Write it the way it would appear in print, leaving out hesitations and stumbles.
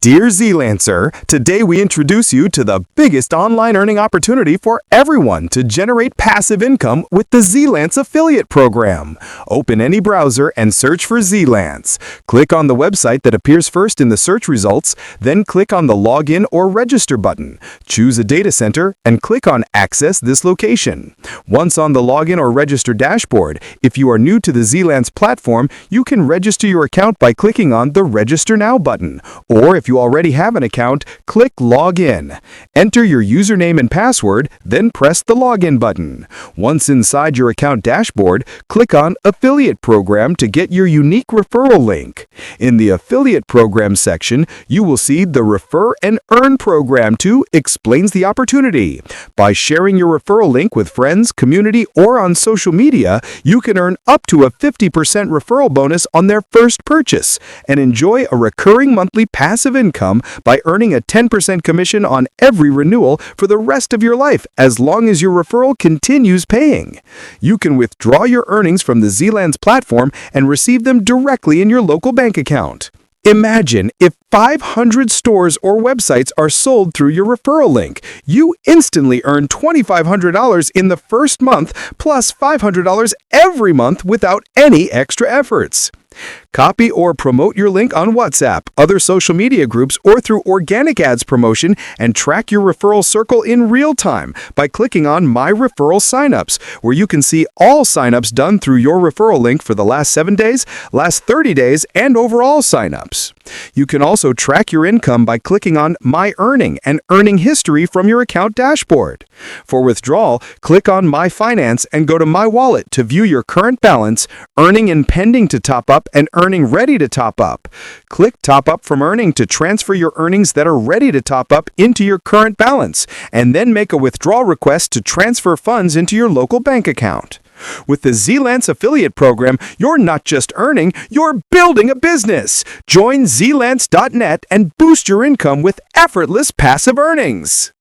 Dear ZeeLancer, today we introduce you to the biggest online earning opportunity for everyone to generate passive income with the ZeeLance affiliate program. Open any browser and search for ZeeLance. Click on the website that appears first in the search results, then click on the Login or Register button. Choose a data center and click on Access this location. Once on the Login or Register dashboard, if you are new to the ZeeLance platform, you can register your account by clicking on the Register Now button. Or if you already have an account, click Log In. Enter your username and password, then press the Login button. Once inside your account dashboard, click on Affiliate Program to get your unique referral link. In the Affiliate Program section, you will see the Refer and Earn Program 2 explains the opportunity. By sharing your referral link with friends, community, or on social media, you can earn up to a 50% referral bonus on their first purchase and enjoy a recurring monthly passive income by earning a 10% commission on every renewal for the rest of your life as long as your referral continues paying. You can withdraw your earnings from the ZeeLance platform and receive them directly in your local bank account. Imagine if 500 stores or websites are sold through your referral link. You instantly earn $2,500 in the first month plus $500 every month without any extra efforts. Copy or promote your link on WhatsApp, other social media groups, or through organic ads promotion and track your referral circle in real time by clicking on My Referral Signups, where you can see all signups done through your referral link for the last 7 days, last 30 days, and overall signups. You can also track your income by clicking on My Earning and Earning History from your account dashboard. For withdrawal, click on My Finance and go to My Wallet to view your current balance, earning and pending to top up, and earning ready to top up. Click Top Up from Earning to transfer your earnings that are ready to top up into your current balance, and then make a withdrawal request to transfer funds into your local bank account. With the ZeeLance affiliate program, you're not just earning, you're building a business. Join ZeeLance.net and boost your income with effortless passive earnings.